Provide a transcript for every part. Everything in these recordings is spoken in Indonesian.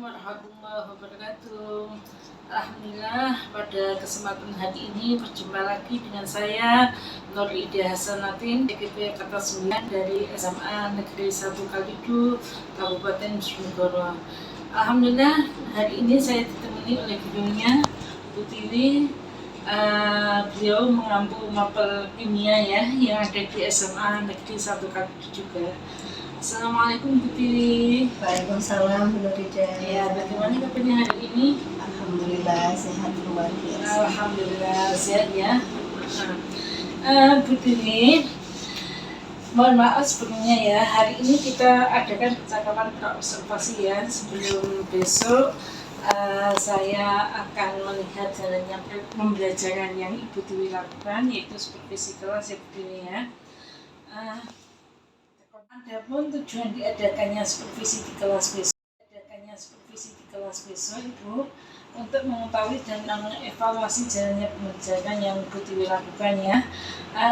Assalamualaikum warahmatullahi wabarakatuh. Alhamdulillah, pada kesempatan hari ini berjumpa lagi dengan saya Nur Ida Hasanatin, DKP Kata 9 dari SMA Negeri 1 Kalidu, Kabupaten Bojonegoro. Alhamdulillah, hari ini saya ditemani oleh gurunya Bu Tiwi. Beliau mengampu mapel kimia ya yang ada di SMA Negeri 1 Kalidu juga. Assalamualaikum Bu Tiwi. Waalaikumsalam Bu Nurida. Ya, bagaimana kabarnya hari ini? Alhamdulillah sehat luar biasa. Alhamdulillah sehat ya. Bu Tiwi, mohon maaf sebelumnya ya. Hari ini kita adakan percakapan praobservasi ya. Sebelum besok saya akan melihat jalannya pembelajaran yang Ibu Tiwi lakukan, yaitu supervisi kelas ya Bu Tiwi ya. Adapun tujuan diadakannya supervisi di kelas besok, Ibu, untuk mengetahui dan mengevaluasi jalannya pembelajaran yang Ibu Tiwi lakukan ya.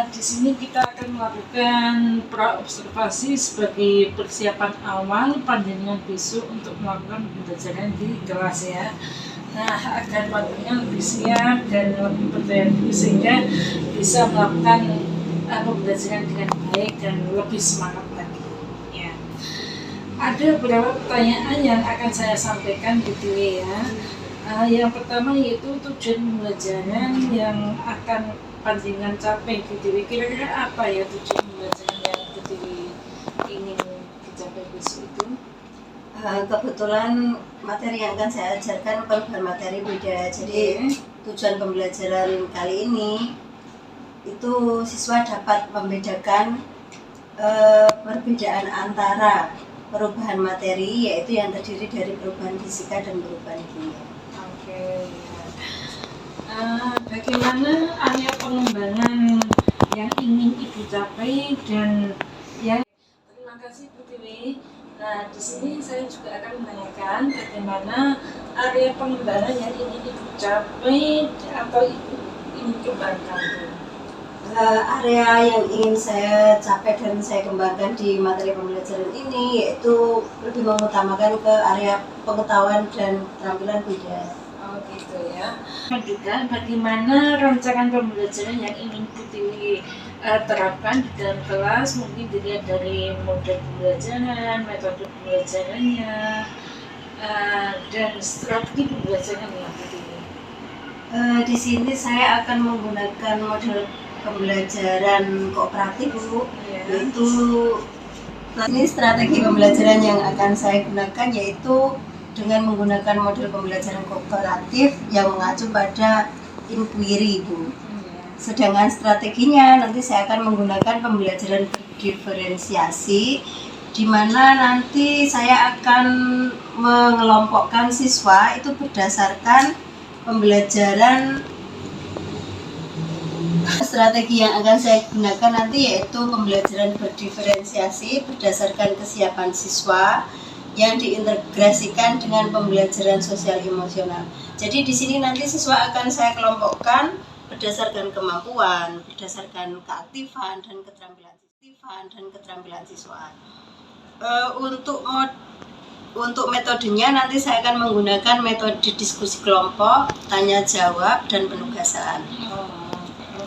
Di sini kita akan melakukan praobservasi sebagai persiapan awal panjenengan besok untuk melakukan pembelajaran di kelas ya. Nah, agar panjenengan lebih siap dan lebih percaya diri sehingga bisa melakukan pembelajaran dengan baik dan lebih semangat lagi ya. Ada beberapa pertanyaan yang akan saya sampaikan Bu Tiwi ya. Yang pertama yaitu tujuan pembelajaran yang akan panjenengan capai Bu Tiwi. Kira-kira apa ya tujuan pembelajaran yang Bu Tiwi ingin dicapai besok itu? Kebetulan materi yang akan saya ajarkan bukan materi beda. Jadi tujuan pembelajaran kali ini itu siswa dapat membedakan perbedaan antara perubahan materi, yaitu yang terdiri dari perubahan fisika dan perubahan kimia. Oke. Bagaimana area pengembangan yang ingin Ibu capai dan yang terima kasih Bu Tiwi. Nah, di sini saya juga akan menanyakan bagaimana area pengembangan yang ingin Ibu capai atau Ibu ingin kembangkan Bu. Area yang ingin saya capai dan saya kembangkan di materi pembelajaran ini yaitu lebih mengutamakan ke area pengetahuan dan keterampilan budaya. Oh gitu ya. Juga bagaimana rancangan pembelajaran yang ingin Bu Tiwi terapkan di dalam kelas, mungkin dilihat dari model pembelajaran, metode pembelajarannya, dan strategi pembelajarannya Bu Tiwi. Di sini saya akan menggunakan model pembelajaran kooperatif Bu, yaitu ini strategi pembelajaran yang akan saya gunakan yaitu dengan menggunakan model pembelajaran kooperatif yang mengacu pada inquiry Bu. Sedangkan strateginya nanti saya akan menggunakan pembelajaran diferensiasi, di mana nanti saya akan mengelompokkan siswa itu berdasarkan pembelajaran. Strategi yang akan saya gunakan nanti yaitu pembelajaran berdiferensiasi berdasarkan kesiapan siswa yang diintegrasikan dengan pembelajaran sosial emosional. Jadi di sini nanti siswa akan saya kelompokkan berdasarkan kemampuan, berdasarkan keaktifan dan keterampilan siswa. Untuk metodenya nanti saya akan menggunakan metode diskusi kelompok, tanya jawab dan penugasan.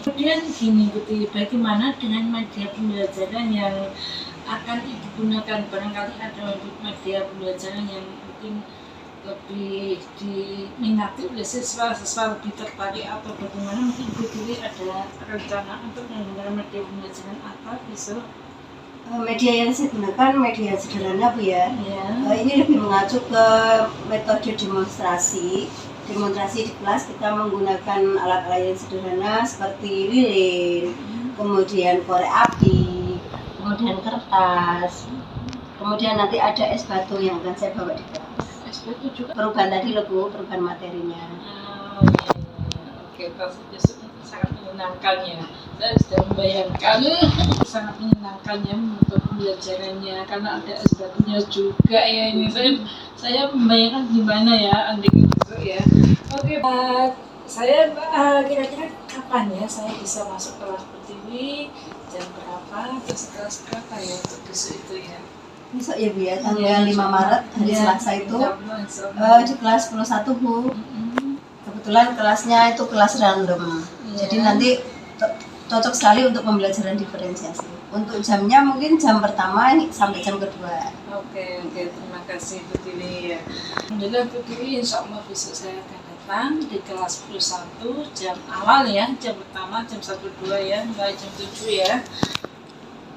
Kemudian gini Bu Tiwi, bagaimana dengan media pembelajaran yang akan Ibu gunakan? Barangkali ada media pembelajaran yang mungkin lebih diminati oleh siswa lebih tertarik atau bagaimana? Mungkin Bu Tiwi ada rencana untuk menggunakan media pembelajaran apa besok? Media yang saya gunakan media sederhana Bu ya. Ini lebih mengacu ke metode demonstrasi di kelas. Kita menggunakan alat-alat yang sederhana seperti lilin, kemudian korek api, kemudian kertas, kemudian nanti ada es batu yang akan saya bawa di kelas. Es batu juga perubahan tadi loh Bu, perubahan materinya. Oke, pasti besok sangat menyenangkan ya. Saya sudah membayangkan sangat menyenangkannya untuk pembelajarannya karena ada es batunya juga ya. Ini saya membayangkan gimana ya andai besok ya. Oke, saya kira-kira kapan ya saya bisa masuk kelas Bu Tiwi, jam berapa, terus kelas berapa ya untuk besok itu ya? Besok ya Bu ya, tanggal 5 Maret hari Selasa itu di kelas 11 Bu. Kebetulan kelasnya itu kelas random. Jadi nanti cocok sekali untuk pembelajaran diferensiasi. Untuk jamnya mungkin jam pertama ini sampai jam kedua. Oke, terima kasih Bu Tiwi ya. Alhamdulillah Bu Tiwi, insya Allah besok saya akan datang di kelas 11 jam awal ya, jam pertama jam 1-2 ya, mulai jam 7 ya.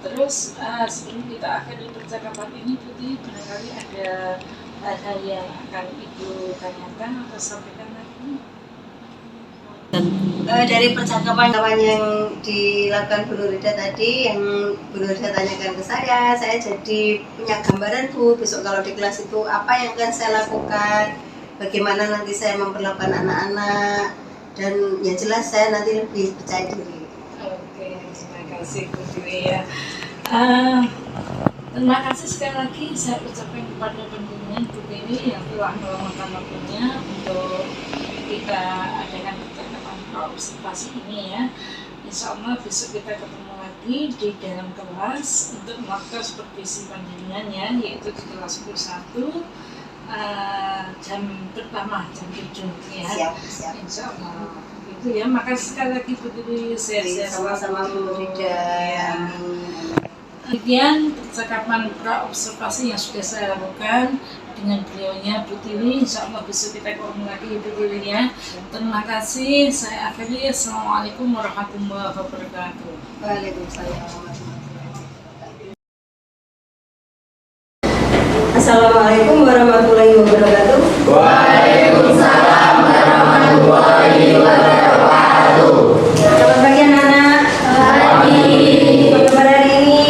Terus sebelum kita akhiri percakapan ini Bu Tiwi, barangkali ada hal yang akan Ibu tanyakan atau sampaikan lagi? Dari percakapan yang dilakukan Bu Nurida tadi, yang Bu Nurida tanyakan ke saya jadi punya gambaran Bu, besok kalau di kelas itu apa yang akan saya lakukan, bagaimana nanti saya memperlakukan anak-anak, dan ya jelas saya nanti lebih percaya diri. Oke, terima kasih Bu Tiwi ya. Terima kasih sekali lagi saya ucapkan kepada pimpinan Bu Tiwi yang telah meluangkan waktunya untuk kita adakan percakapan observasi ini ya. Insya Allah besok kita ketemu lagi di dalam kelas untuk melakukan supervisi panjenengan ya, yaitu di kelas 11 jam pertama jam 7 ya. Siap. Insya Allah itu ya. Makasih sekali lagi Bu Tiwi. Sehat-sehat Sama-sama Bu Nurida. Amin. Kemudian percakapan pra-observasi yang sudah saya lakukan dengan beliaunya Bu Tiwi, insya Allah besok kita ketemu lagi Bu Tiwi ya. Terima kasih, saya akhiri. Assalamualaikum warahmatullahi wabarakatuh. Waalaikumsalam. Assalamualaikum warahmatullahi wabarakatuh. Waalaikumsalam warahmatullahi wabarakatuh. Selamat pagi anak-anak. Apa kabar hari ini?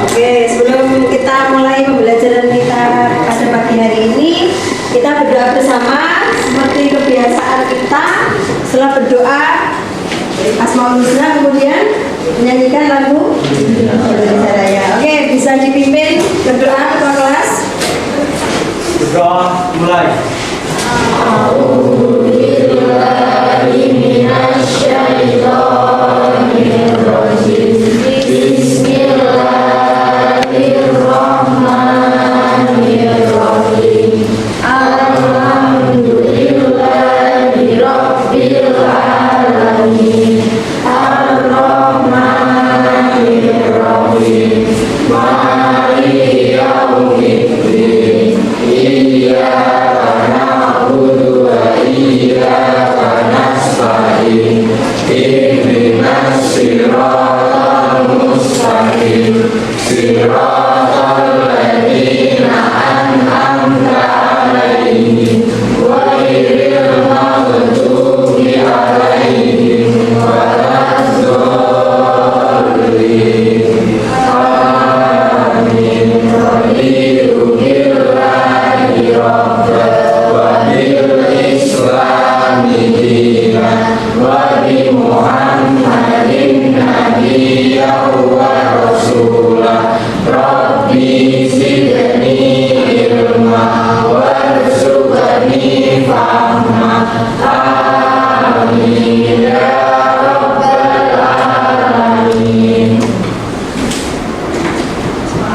Oke, sebelum kita mulai pembelajaran kita pada pagi hari ini, kita berdoa bersama seperti kebiasaan kita. Setelah berdoa Asmaul Husna, kemudian menyanyikan lagu Indonesia Raya. Oke, bisa dipimpin berdoa ketua kelas. Berdoa mulai.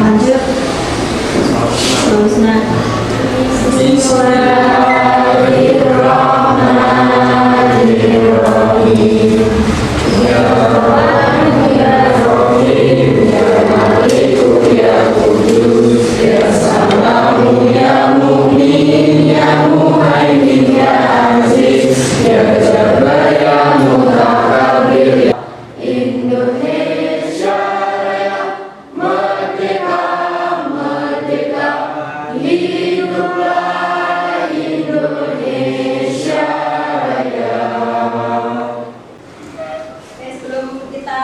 Lanjut. Terusnya. Oke, sebelum kita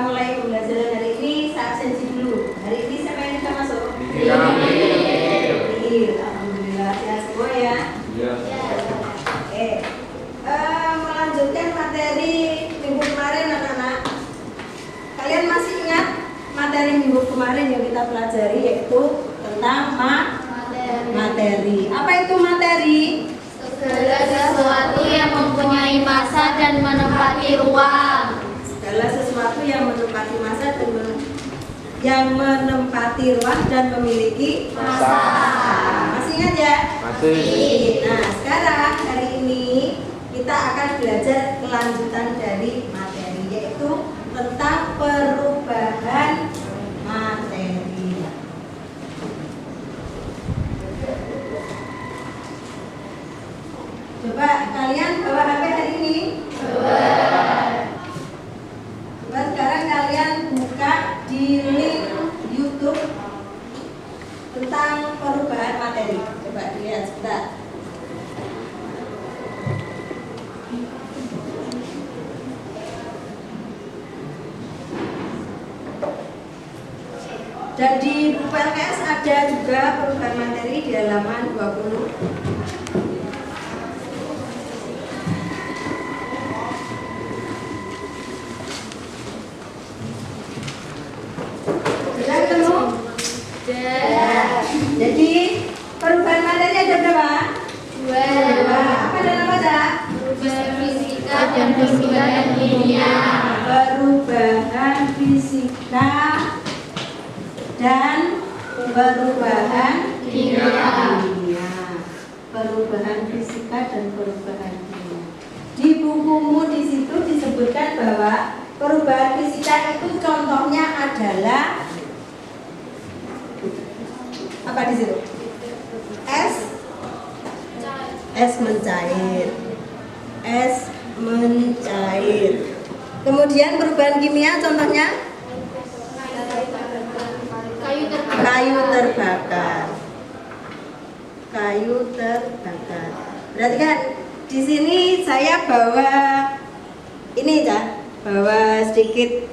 mulai pembelajaran hari ini, saya absensi dulu. Hari ini siapa yang sudah masuk? Iya. Alhamdulillah sehat semua ya. Oke, melanjutkan materi minggu kemarin anak-anak. Kalian masih ingat materi minggu kemarin yang kita pelajari, yaitu tentang materi. Apa itu materi? Segala sesuatu yang mempunyai masa dan menempati ruang. Segala sesuatu yang menempati masa dan yang menempati ruang dan memiliki massa. Masih ingat ya? Masih. Nah, sekarang hari ini kita akan belajar kelanjutan dari materi, yaitu tentang perubahan materi. Coba kalian bawa HP hari ini? Coba sekarang kalian buka di link YouTube tentang perubahan materi. Coba dilihat sebentar. Dan di buku LKS ada juga perubahan materi di halaman 20. Sudah ketemu? Jadi perubahan materi ada berapa? Dua. Apa dan apa aja? Perubahan fisika dan perubahan kimia. Perubahan fisika dan perubahan kimia. Perubahan fisika dan perubahan kimia. Di bukumu di situ disebutkan bahwa perubahan fisika itu contohnya adalah apa di situ? Es mencair. Es mencair. Kemudian perubahan kimia contohnya kayu terbakar. Kayu terbakar. Berarti kan di sini saya bawa ini ya, bawa sedikit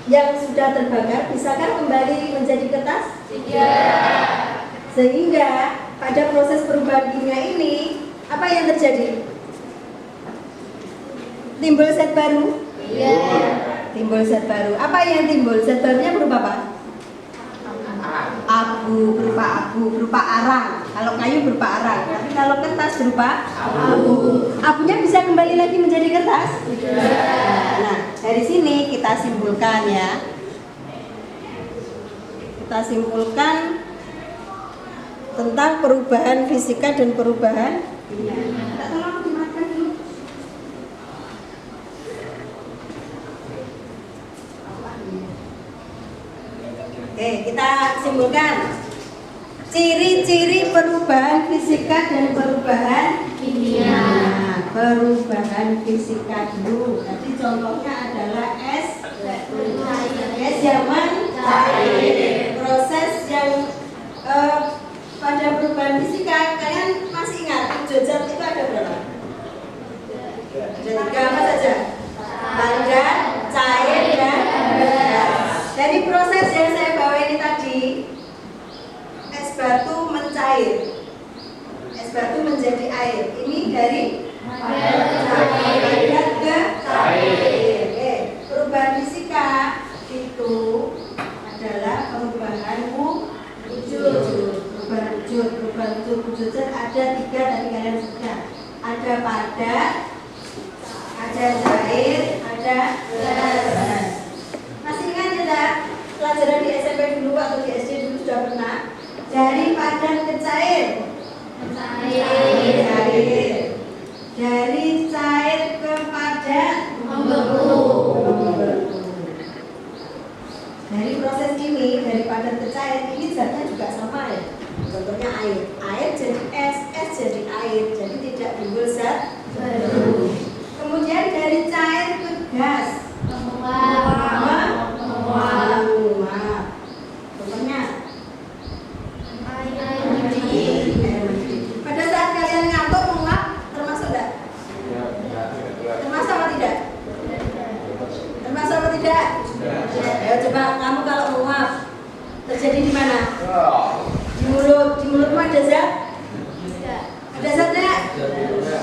yang sudah terbakar. Bisakah kembali menjadi kertas? Tidak. Sehingga pada proses perubahan kimia ini apa yang terjadi? Timbul zat baru? Iya. Timbul zat baru. Apa yang timbul? Zat barunya berupa apa? Abu, berupa arang. Kalau kayu berupa arang, tapi kalau kertas berupa abu. Abunya bisa kembali lagi menjadi kertas? Tidak. Nah, dari sini kita simpulkan ya. Kita simpulkan tentang perubahan fisika dan perubahan kimia. Tolong dimakan dulu. Oke, kita simpulkan ciri-ciri perubahan fisika dan perubahan Kimia. Nah, perubahan fisika dulu. Jadi contohnya adalah es yang mencair. Proses yang pada perubahan fisika, kalian masih ingat zat itu ada berapa? Ada 3 apa saja? Padat, cair, dan gas. Dari proses yang saya bawa ini tadi, es batu mencair, es batu menjadi air. Ini dari padat ke cair. Oke. Perubahan fisika itu adalah perubahan wujud. Perubahan wujud zat ada 3 tadi kalian sebutkan. Ada padat, ada cair, ada gas. Masih ingat tidak? Pelajaran di SMP dulu atau di SD dulu sudah pernah. Dari padat ke cair. Cair. Dari cair ke padat membeku. Dari proses ini, dari padat ke cair, ini zatnya juga sama ya. Contohnya air. Air jadi es, es jadi air. Jadi tidak timbul zat baru. Kemudian dari cair ke gas. Menguap. Contohnya air mendidih. Pada saat kalian ngantuk menguap, termasuk enggak? Termasuk apa tidak? Termasuk apa tidak? Ayo coba kamu kalau menguap terjadi di mana? Di mulut. Di mulutmu ada zat? Ada zatnya?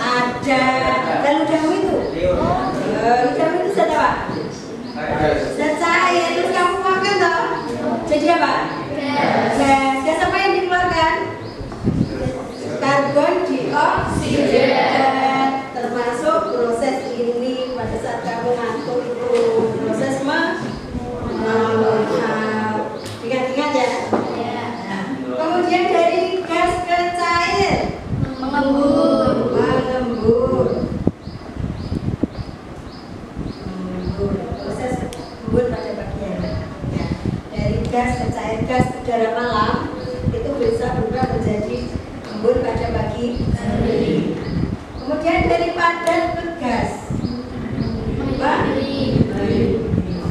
Ada. Dan ludahmu itu? Ludahmu itu zat apa? Zat cair. Terus kamu makan toh? Jadi apa? Gas. Gas apa yang dikeluarkan? Karbon dioksida. Termasuk proses ini pada saat kamu ngantuk itu proses menguap. Mengembur. Mengembur. Mengembur. Proses embun pada pagi hari. Ya. Dari gas ke cair gas udara malam itu bisa berubah menjadi embun pada pagi hari. Kemudian dari padat ke gas. Berubah.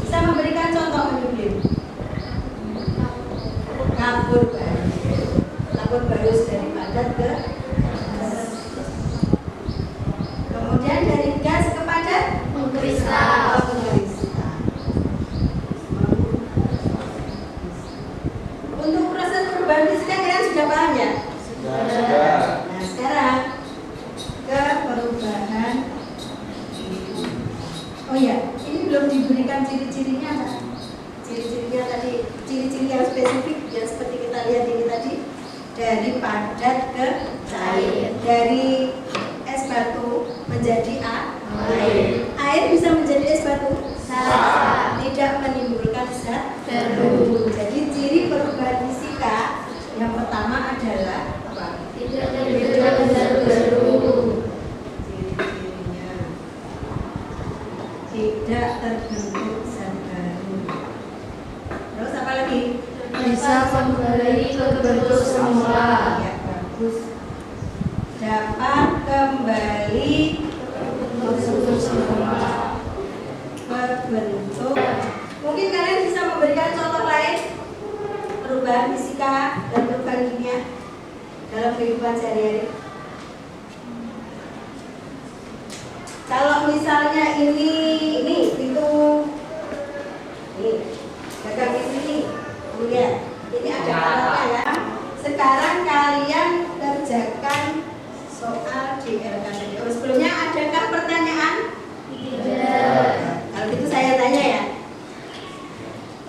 Bisa memberikan contoh mungkin. Kapur barus. Kapur barus dari padat ke gas. Kemudian dari gas ke padat Mengkristal. mengkristal. Untuk proses perubahan fisika kalian sudah paham ya? Nah sekarang ke perubahan. Oh ya, ini belum diberikan ciri-cirinya Pak. Ciri-cirinya tadi, ciri-ciri yang spesifik yang seperti kita lihat ini tadi, dari padat ke cair, dari es batu menjadi air. Air bisa menjadi es batu? Tidak menimbulkan zat baru. Jadi ciri perubahan fisika yang pertama adalah apa? Tidak menimbulkan zat baru. Ciri-cirinya tidak terbentuk zat baru. Terus apa lagi? Bisa kembali ke bentuk semula. Ya bagus. Dapat kembali ke bentuk. Mungkin kalian bisa memberikan contoh lain perubahan fisika dan perubahan kimia dalam kehidupan sehari-hari. Kalau misalnya ini pintu ini gagang di sini, lihat ini ada alatnya ya. Sekarang kalian kerjakan soal di LKPD. Sebelumnya adakah pertanyaan? Tidak. Kalau gitu saya tanya ya.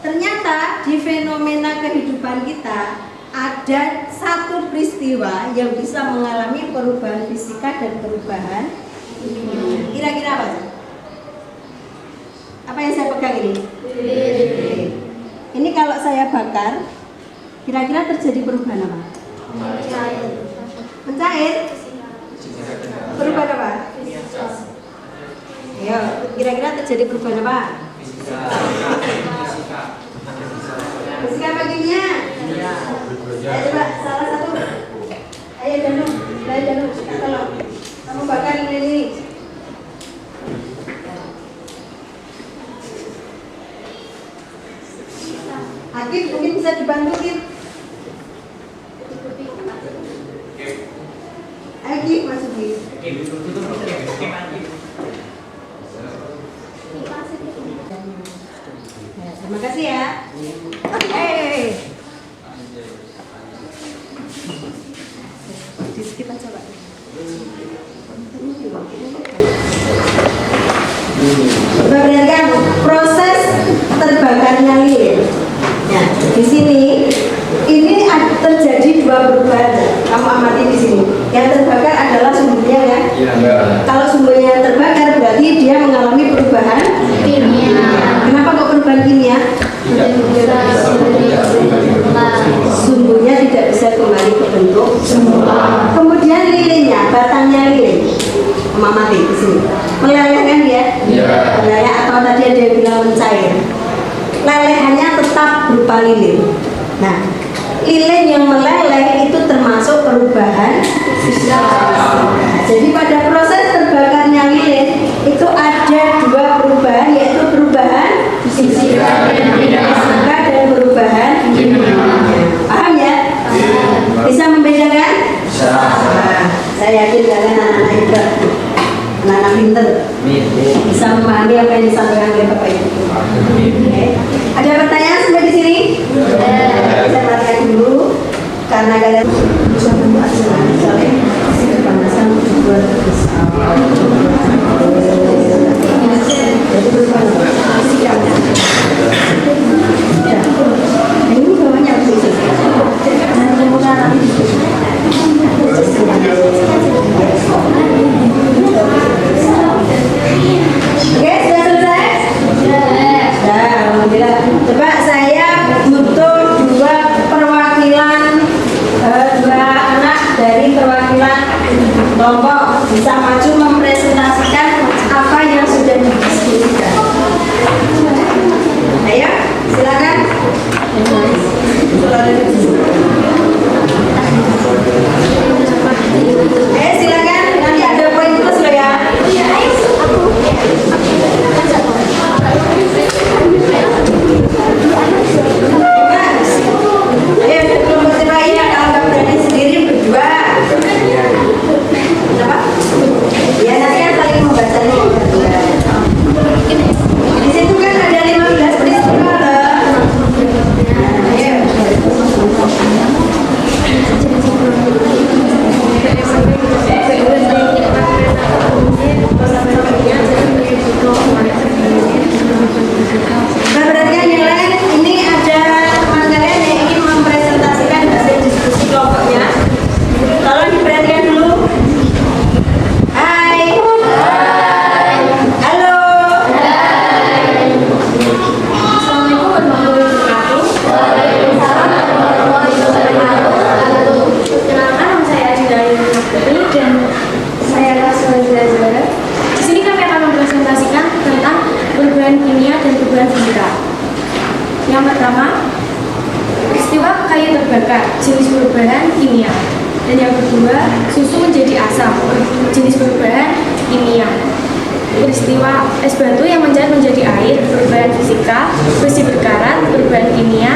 Ternyata di fenomena kehidupan kita ada satu peristiwa yang bisa mengalami perubahan fisika dan perubahan kimia. Kira-kira apa? Apa yang saya pegang ini? Ini kalau saya bakar, kira-kira terjadi perubahan apa? Mencair? Perubahan apa? Ayo, kira-kira terjadi perubahan apa? Fisika apa kimia? Ayo coba salah satu. Ayo Danu, tolong. Kamu bakar ini. Akif mungkin bisa dibantu Kif. Akif masuk Kif. Terima kasih ya. Di sekitar coba. Perhatikan proses terbakarnya lilin. Ya, di sini ini terjadi dua perubahan. Kamu amati di sini. Yang terbakar adalah sumbernya ya. Kalau sumbernya terbakar berarti dia mengalami perubahan Kimia. Kenapa kok perubahan kimia? Sumbernya tidak bisa kembali ke bentuk semula. Kemudian lilinnya, batangnya lilin, amati di sini. Meleleh kan dia? Meleleh atau tadi ada yang bilang mencair. Lelehannya tetap berupa lilin. Nah, lilin yang meleleh itu termasuk perubahan fisika. Jadi pada proses terbakarnya lilin itu ada dua perubahan, yaitu perubahan fisika dan perubahan kimia. Paham ya? Bisa membedakan? Nah, saya yakin kalian anak-anak hebat, anak-anak pinter, bisa memahami apa yang disampaikan oleh Bapak Ibu. Oke. Ada pertanyaan sampai di sini? Saya perhatikan dulu karena kalian bisa membuat misalnya kepanasan buat jadi perubahan fisika. Ini bawahnya bisa. Dan kemudian oke, sudah selesai? Sudah, alhamdulillah. Coba saya butuh dua perwakilan, dua anak dari perwakilan Silakan, nanti ada poin plus loh ya. Ayo, sebelum bercerai ada anggap berani sendiri berdua. Kenapa? Ya nanti kan saling membaca nih berdua. Di situ kan ada 15 peristiwa loh. Ayo. Nah, berarti kan yang lain ini ada teman kalian yang ingin mempresentasikan hasil diskusi kelompoknya. Tolong diperhatikan dulu. Hai. Halo. Assalamualaikum warahmatullahi wabarakatuh. Perkenalkan, nama saya Adinda Yuni dan saya adalah Zara. Di sini kami akan mempresentasikan tentang perubahan kimia dan perubahan fisika. Yang pertama, peristiwa kayu terbakar, jenis perubahan kimia. Dan yang kedua, susu menjadi asam, jenis perubahan kimia. Peristiwa es batu yang menjadi air, perubahan fisika. Besi berkarat, perubahan kimia.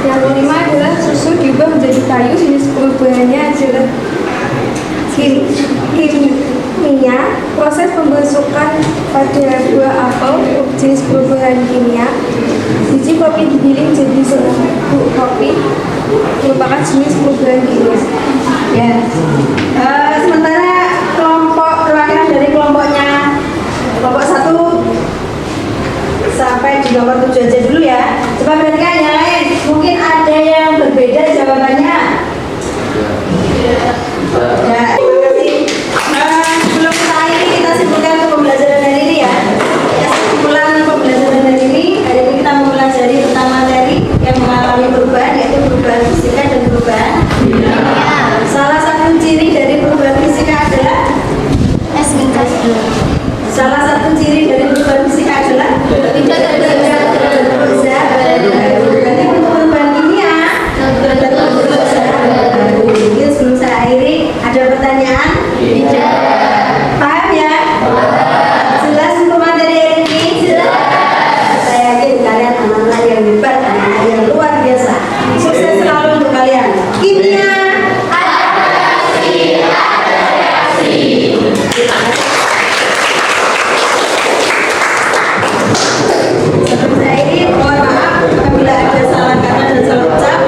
Yang kelima adalah susu diubah menjadi kayu, jenis perubahannya adalah kimia. Proses pembusukan pada buah apel, jenis perubahan kimia. Biji kopi digiling jadi serbuk kopi, merupakan jenis perubahan kimia. Ya. Sementara kelompok perwakilan dari kelompoknya kelompok 1 sampai di nomor 7 aja dulu ya. Coba perhatikan yang lain. Mungkin ada yang berbeda jawabannya. Ya, terima kasih. Sebelum kita akhiri, kita simpulkan untuk pembelajaran hari ini ya. Kesimpulan pembelajaran hari ini kita mempelajari tentang materi yang mengalami perubahan, yaitu perubahan fisika dan perubahan kimia. Salah satu ciri dari perubahan fisika adalah salah satu ciri dari perubahan fisika adalah tidak terbentuk zat baru. Berarti untuk perubahan kimia terbentuk zat baru. Jadi sebelum saya akhiri, ada pertanyaan? Tidak. Paham ya? Jelas untuk materi hari ini? Jelas. Saya yakin kalian anak-anak yang hebat, anak-anak yang luar biasa. Sukses selalu untuk kalian. Kimia. Sebelum saya ini, mohon maaf apabila ada salah kata dan salah ucap.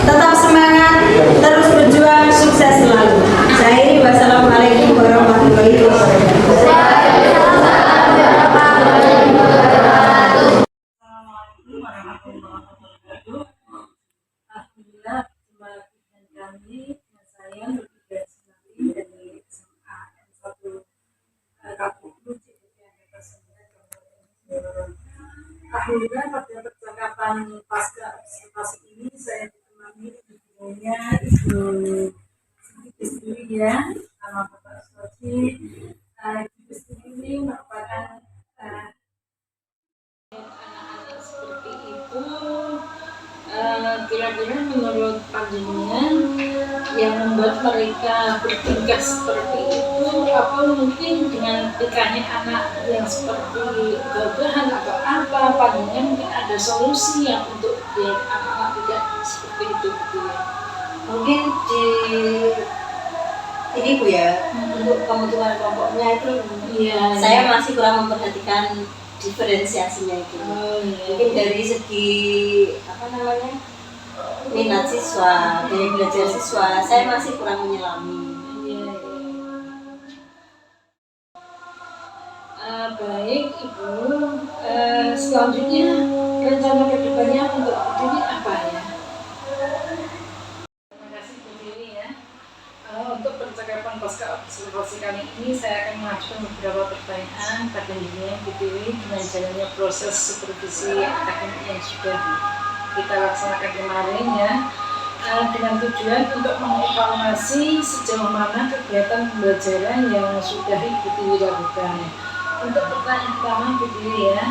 Tetap semangat, terus berjuang, sukses selalu. Saya ini, wassalamualaikum warahmatullahi wabarakatuh. Assalamualaikum warahmatullahi wabarakatuh. Alhamdulillah, kembali lagi dengan kami, dengan saya Nurida Sinari dari SMA N1 KPU CPT Angkatan 9 Kabupaten. Alhamdulillah, pada percakapan pasca observasi ini saya ditemani ibunya Ibu Istri ya, sama Bapak Soji. Ibu Istri ini merupakan anak-anak seperti itu. Kira-kira menurut panjenengan yang membuat mereka bertingkah seperti itu, apa mungkin dengan nikahnya anak yang seperti gagahan atau apa, panjenengan mungkin ada solusi yang untuk biar anak-anak tidak seperti itu gitu ya? Mungkin di ini Bu ya, untuk pembentukan kelompoknya itu saya masih kurang memperhatikan diferensiasinya itu. Mungkin dari segi minat siswa, gaya belajar siswa, saya masih kurang menyelami. Baik Ibu, selanjutnya rencana kedepannya untuk ini apa ya? Terima kasih Bu Dewi ya. Untuk percakapan pasca observasi kali ini saya akan mengajukan beberapa pertanyaan pada dirinya Bu Dewi dengan jalannya proses supervisi akademik yang sudah kita laksanakan kemarin ya, dengan tujuan untuk mengevaluasi sejauh mana kegiatan pembelajaran yang sudah Ibu Dewi lakukan. Untuk pertanyaan pertama Bu Dewi ya,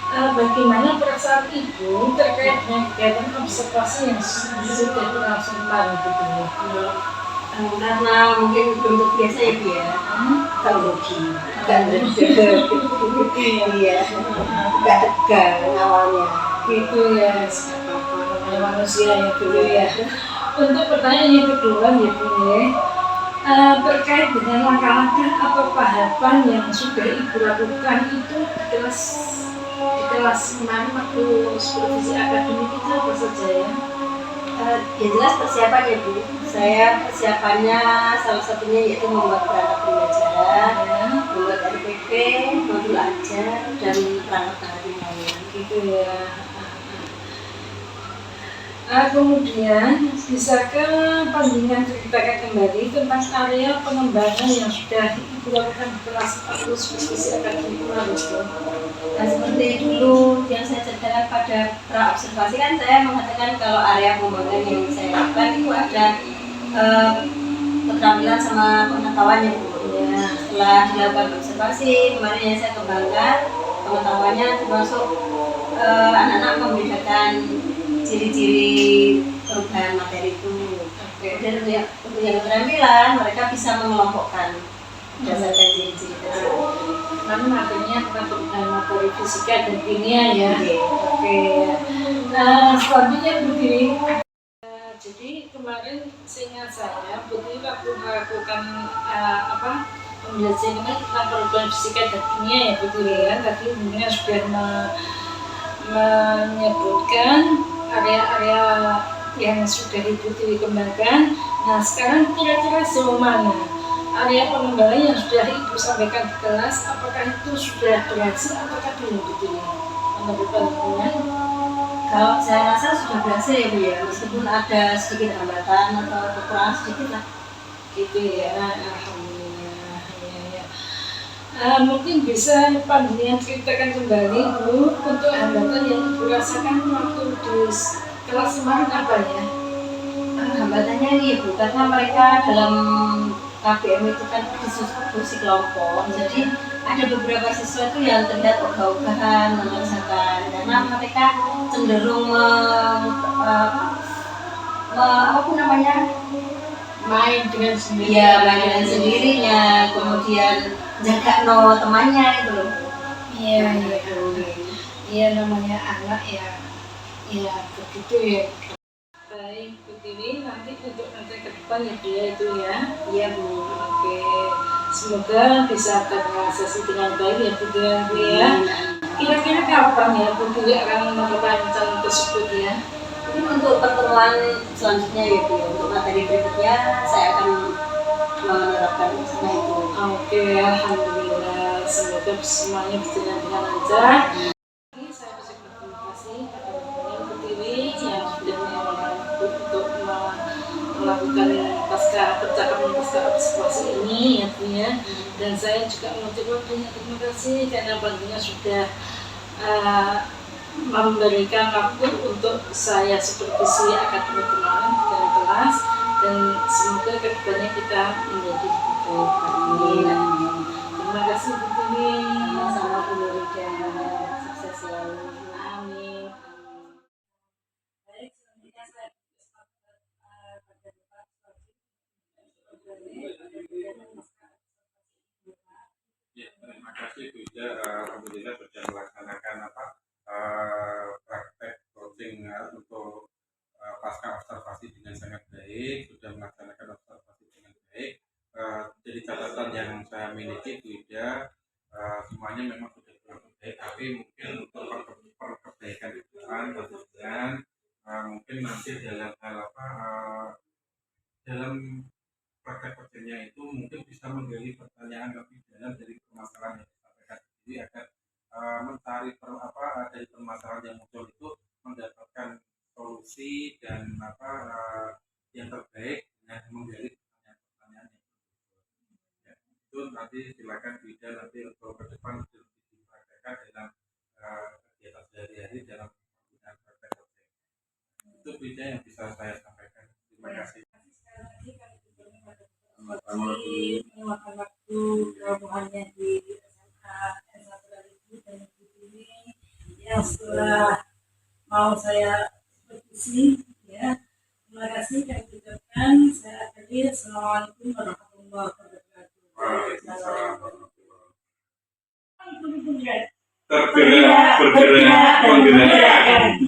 Bagaimana perasaan Ibu terkait dengan kegiatan observasi yang sudah berlangsung kemarin gitu ya? Karena mungkin bentuk biasa ya Bu ya, grogi, gak ngedek, iya, gak tegang awalnya. Gitu ya, namanya manusia ya gitu ya. Untuk pertanyaan yang kedua ya Bu ya, terkait dengan langkah-langkah atau tahapan yang sudah Ibu lakukan itu di kelas kemarin waktu supervisi akademik itu apa saja ya? Yang jelas persiapan ya Bu. Saya persiapannya salah satunya yaitu membuat perangkat pembelajaran, membuat RPP, modul ajar, dan perangkat yang lain. Gitu ya. Kemudian bisakah panjenengan ceritakan kembali tentang area pengembangan yang sudah Ibu lakukan di kelas 40 supervisi akademik kemarin? Nah, seperti dulu yang saya ceritakan pada pra-observasi kan saya mengatakan kalau area pengembangan yang saya lakukan itu ada keterampilan sama pengetahuannya Bu. Ya, setelah dilakukan observasi kemarin yang saya kembangkan pengetahuannya termasuk anak-anak membedakan ciri-ciri perubahan materi itu. Dan untuk yang keterampilan mereka bisa mengelompokkan berdasarkan ciri-ciri tersebut. Karena materinya tentang perubahan materi fisika dan kimia ya. Oke. Selanjutnya Bu Dwi. Jadi kemarin seingat saya Bu Dwi waktu melakukan pembelajaran tentang perubahan fisika dan kimia ya Bu Dwi ya. Tadi mungkin sudah menyebutkan area-area yang sudah Ibu Dwi kembangkan. Nah sekarang kira-kira sejauh mana area pengembangan yang sudah Ibu sampaikan di kelas, apakah itu sudah berhasil ataukah belum Bu Dwi? Menurut panjenengan? Kalau saya rasa sudah berhasil ya Bu ya, meskipun ada sedikit hambatan atau kekurangan sedikit lah. Gitu ya, alhamdulillah. Ya. Mungkin bisa panjenengan ceritakan kembali Bu untuk hambatan yang Ibu rasakan waktu di kelas kemarin apa ya? Hambatannya ini Bu, karena mereka dalam KBM itu kan diskusi kelompok, jadi ada beberapa siswa itu yang terlihat ogah-ogahan mengerjakan karena mereka cenderung Main dengan sendiri. Iya, main dengan sendirinya, kemudian jaga no temannya itu loh. Iya. Iya namanya anak ya begitu ya. Baik Bu Tiwi, nanti untuk ke depan ya dia itu ya. Iya Bu. Oke, semoga bisa terrealisasi dengan baik ya Bu Tiwi ya. Kira-kira kapan ya Bu Tiwi akan melakukan rencana tersebut ya? Mungkin untuk pertemuan selanjutnya ya Bu, untuk materi berikutnya saya akan menerapkan rencana itu. Oke, alhamdulillah. Semoga semuanya berjalan dengan lancar. Saya berterima kasih kepada Bu Tiwi yang sudah untuk melakukan pasca observasi ini ya Bu ya. Dan saya juga mengucapkan banyak terima kasih karena bantunya sudah memberikan waktu untuk saya supervisi akademik kemarin di dalam kelas, dan semoga kedepannya kita menjadi lebih baik. Terima kasih Bu Tiwi. Sama-sama Bu Nurida, sukses selalu. Amin. Ya, terima kasih Bu Ida. Alhamdulillah sudah melaksanakan praktek coaching untuk pasca observasi dengan sangat baik, sudah melaksanakan observasi dengan baik. Jadi catatan yang saya miliki Bu Ida, semuanya memang sudah berlangsung baik, tapi mungkin untuk perbaikan kemudian mungkin nanti dalam hal dalam praktek kerjanya itu mungkin bisa menggali pertanyaan lebih dalam dari permasalahan yang disampaikan sendiri agar mencari dari permasalahan yang muncul itu mendapatkan solusi dan yang terbaik dengan menggali pertanyaan-pertanyaan yang ya, itu nanti silakan bisa nanti untuk ke depan dipraktekkan dalam kegiatan sehari-hari dalam penggunaan praktek kerja. Itu beda yang bisa saya sampaikan. Terima kasih. Meluangkan waktu pelabuhannya di SMA S1 dan Ibu Tiwi mau saya berdiskusi ya. Terima kasih kami ucapkan. Saya akhiri. Assalamualaikum warahmatullahi wabarakatuh. Waalaikumsalam. Bergerak, Tergerak, bergerak, menggerakkan.